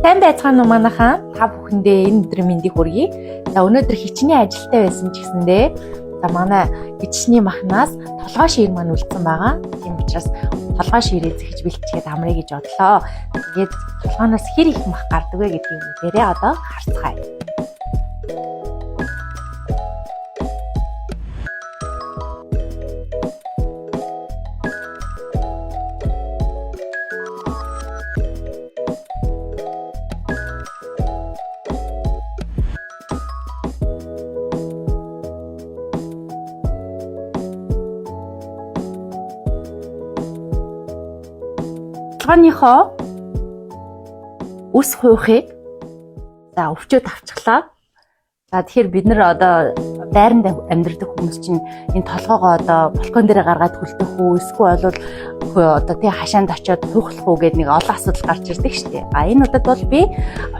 Сайн байцгаана уу манайхаа. Та бүхэндээ энэ өдрийн мэндийг хүргэе. За өнөөдөр хичнээн ажилтай байсан ч гэсэндээ манай гिचний махнаас толгой шиир маань үлдсэн байгаа. Тийм учраас толгой шиирээ зэхэж бэлтчихэд амрыг гэж бодлоо. Тэгээд толгойноос хэр их мах гардаг вэ гэдгийг бүгдээрээ одоо харцгаая. Толгойнхоо үс хуйхыг өвчөөд авчихлаа. За тэгэхээр бид нар одоо байранд амьдардаг хүмүүс чинь энэ толгоогоо одоо балкон дээр гаргаад хүлдэх үү, эсвэл одоо тий хашаанд очиод хуйхлах уу гэдэг нэг олон асуудал гарч ирдэг шүү дээ. Энэ удаад бол би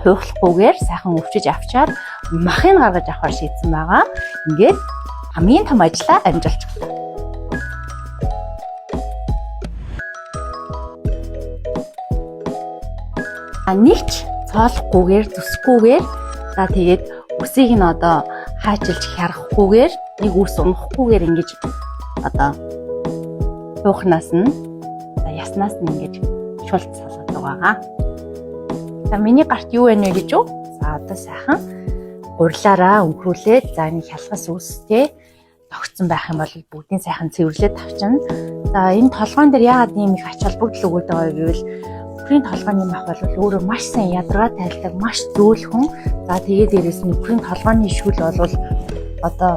хуйхлахгүйгээр сайхан өвчөж авчаад махыг гаргаж авахар шийдсэн байгаа. Ингээд хамгийн том ажлаа амжилттай. Нэгч цоолохгүйгээр зүсгүйгээр тэгээд үсийг нь одоо хаачилж хярахгүйгээр нэг үс унахгүйгээр ингэж одоо хуухнаас нь яснаас нь ингэж шулт салгадаг байгаа. За миний гарт юу байна вэ гэж үү? За одоо сайхан гурилаараа өнгөрүүлээд энэ хялгас үстэй тогтсон байх юм бол бүгдийн сайхан цэвэрлээд тавчна. За энэ толгойн дээр яагаад ийм их ач холбогдол өгöd байгаа гэвэл нөхрийн толгойн мах бол өөрөө маш сайн ядаргаа тайлдаг, маш зөөлхөн. За тэгээд дээрэс нь нөхрийн толгойн шүл бол одоо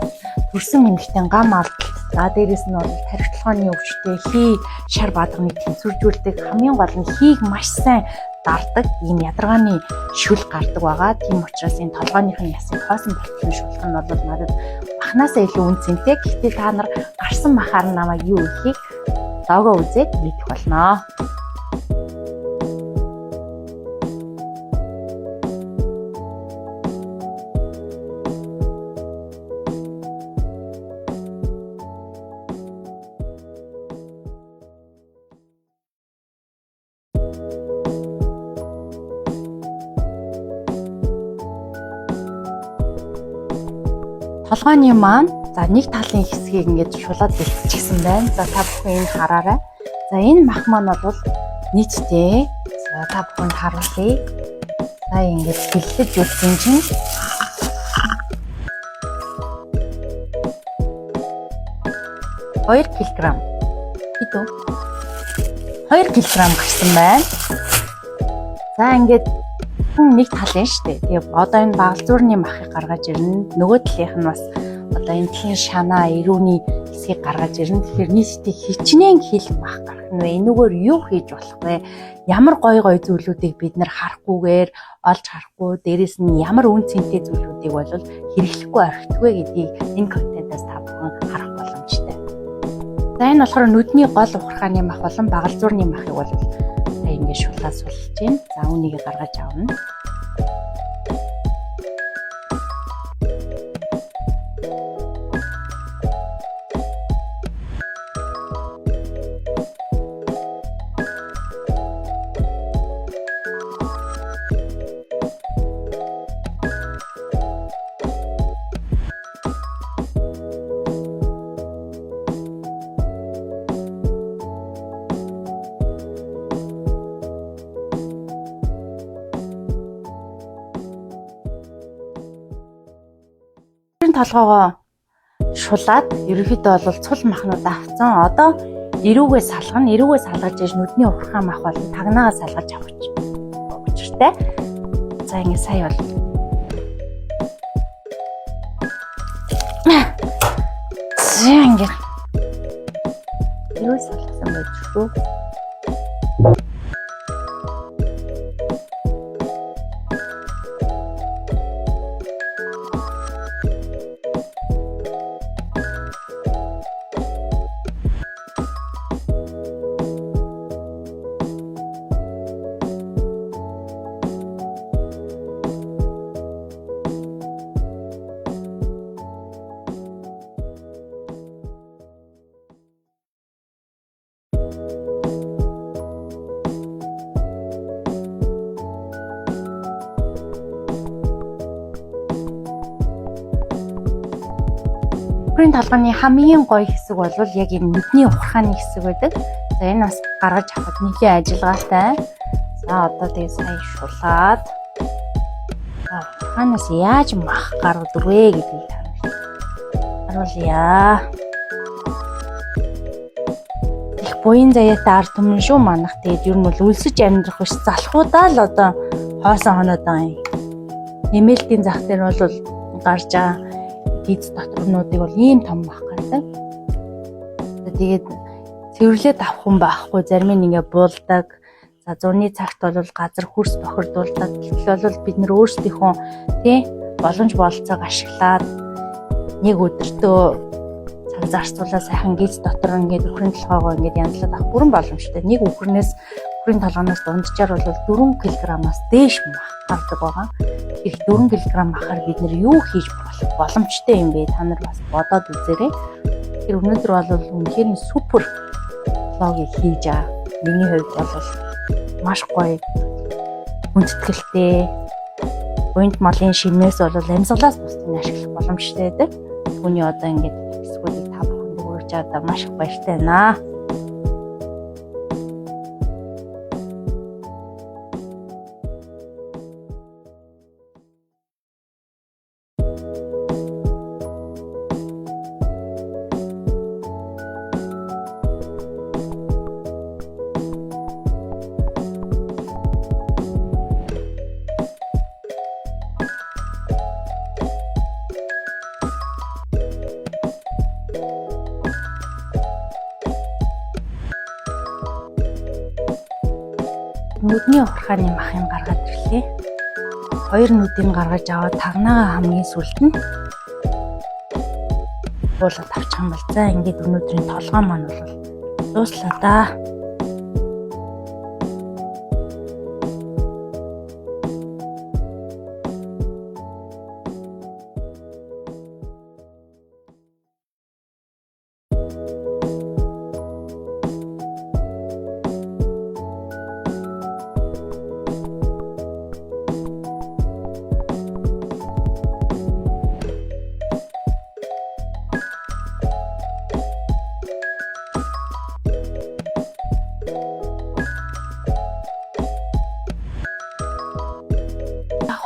төрсөн эмэгтэй гам алдалт. За дээрэс нь бол тархитолгойн өвчтэй, хий, шар бадаргыг тэнцвэржүүлдэг, хамгийн гол нь хийг маш сайн дардаг ийм ядаргааны шүл гардаг байгаа. Тийм учраас энэ толгойнхын ясыг хоосон болтолын шулах нь бол надад махнаасаа илүү үнцэнтэй. Гэхдээ та нар гарсан махаар намайг юу ихийг доогоо үзээд мэдэх болно. Толгойн маань нэг талын хэсгийг ингэж шулаад бэлтчихсэн байна. За та бүхэн энэ хараарай. За энэ мах маань бол нийтдээ та бүхэнд харуулъя. За ингэж бэлтэж үлдсэн чинь 2 кг. Хэд вэ? 2 кг гарсан байна. За ингэж нэг тал нь шүү дээ. Тэгээ одоо энэ багалзуурны махыг гаргаж ирнэ. Нөгөө талынх нь бас одоо энэ талын шанаа, эрүүний хэсгийг гаргаж ирнэ. Тэгэхээр нийтдээ хичнээн хил мах гарах нь вэ? Энэгээр юу хийж болох вэ? Ямар гой зүйлүүдийг бид нар харахгүйгээр олж харахгүй, дээрэс нь ямар үн цэнтэй зүйлүүдийг бол хэрэглэхгүй орхидог вэ гэдгийг энэ контентоос та бүхэн харах боломжтой. За энэ болохоор нүдний гол ухархааны мах болон багалзуурны махыг бол ингээд шулаад сулж байна. За үнийг гаргаж авна. Толгоогоо шулаад ерөнхийдөө бол цул махнууд авцсан. Одоо эрүүгээ салгана. Эрүүгээ салгаж иж нүдний ухрахаа мах бол тагнаагаа салгаж авах учиртай. За ингэ сая бол. За ингэ. Эрүүгээ салгасан байж шүү. Нөхрийн толгойн хамгийн гоё хэсэг бол яг энэ нүдний ухааны хэсэг байдаг. За энэ бас гаргаж авахд нэлийн ажиллагаатай. За одоо тэгээ сайн шулаад ухаанаас яаж мах гаргадаг вэ гэдгийг харуулъя. Их буян заяатай ард түмэн шүү манах. Тэгээд ер нь бол үлсэж амьдрах биш залхуудаа л одоо хоосон хоноод байгаа юм. Нэмэлтийн зах дээр бол гарч байгаа гиз доторнуудыг бол ийм том мах гардаг. Тэгээд цэвэрлээд авах хүн байхгүй, зарим нь ингээ буулдаг. За зуны цагт бол газар хөрс бохирдуулдаг. Гэтэл бол бид нөр өөрсдийнхөө тий боломж болцоог ашиглаад нэг өдөртөө цаг зарцуулаад сайхан гиз дотор ингээд үхрийн толгойгоо ингээд янзлаад авах бүрэн боломжтой. Нэг үхрнээс үхрийн толгоноос дунджаар бол 4 кг-аас дээш мах гардаг байгаа. Их 4 кг махаар бид нэр юу хийж болох боломжтой юм бэ? Та нар бас бодоод үзээрэй. Тэр өнөөдөр бол үнэхээр супер влогийг хийж байгаа. Миний хувьд бол маш гоё хүндэтгэлтэй. Буянт малын шинээс бол амьсгалаас бусдыг ашиглах боломжтой байдаг. Түүний одоо ингээд эсгүүдийг та бүхэнд хүргэж аваад маш их баяртай байна. Нүдний ухааны махыг гаргаад ирлээ. 2 нүдийг гаргаж аваад тагнаагаа хамгийн сүлд нь буулаад авчих юм бол за ингээд өнөөдрийн толгой маань бол дууслаа да.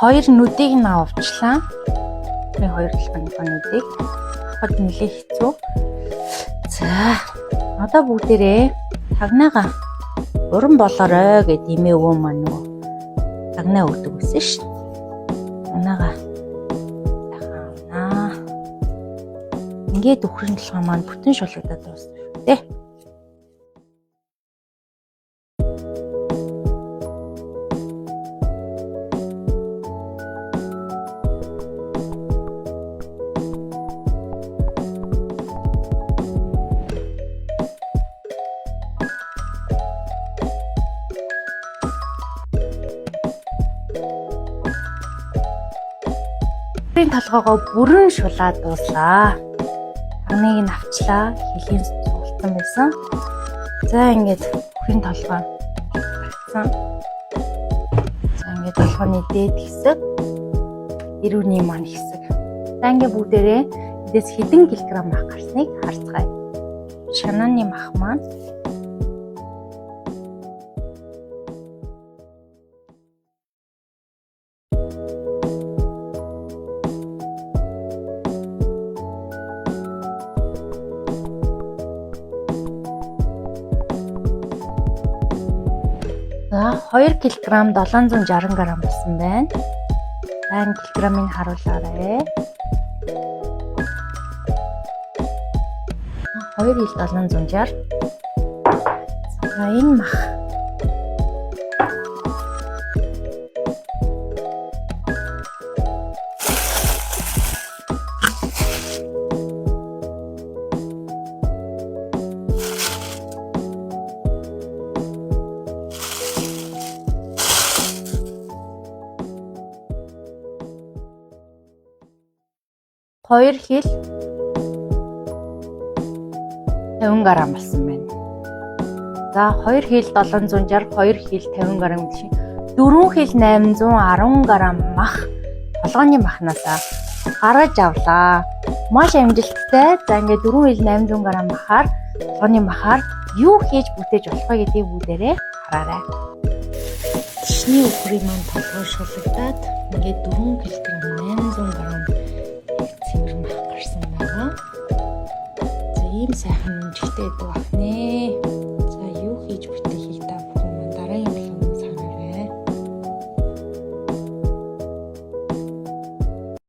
Хоёр нүдийг нь авчлаа. Би хоёр талхын нүдийг авахд нэлээ хэцүү. За одоо бүгдээрээ тагнаагаа уран болоорой гэд имээ өвөө маань нөгөө тагнаа өгдөг байсан шүү. Тагнаагаа тахаана. Ингээд үхрийн толгой маань бүтэн шулуудаад дуусна шүү дээ. Үхрийн толгойгоо бүрэн шулаад дууслаа. Тагныг нь авчлаа. Хийлийн суултсан байсан. За ингээд үхрийн толгой авсан. За ингээд толгойн дээд хэсэг, эрүүний маань хэсэг. За ингээд бүгдээрээ эндээс хэдэн килограмм мах гарсныг харцгаая. Шанааны мах маань за 2 кг 760 г болсон байна. За энэ килограммыг харуулаарай. 2 ил 760. За энэ мах хоёр хил 50 г болсон байна. За 2 хил 760, 2 хил 50 г гэдэг чинь 4 хил 810 г мах толгойн махнаасаа гаргаж авлаа. Маш амжилттай. За ингээд 4 хил 800 г махаар, тооны махаар юу хийж бүтээж болох вэ гэдгийг бүгдээрээ хараарай. Тишний өхрийн маань толгой шулагдаад ингээд 4 кг 800 г цэвэр мах гарсан байгаа. За ийм сайхан үнжигтэй байдаг ахны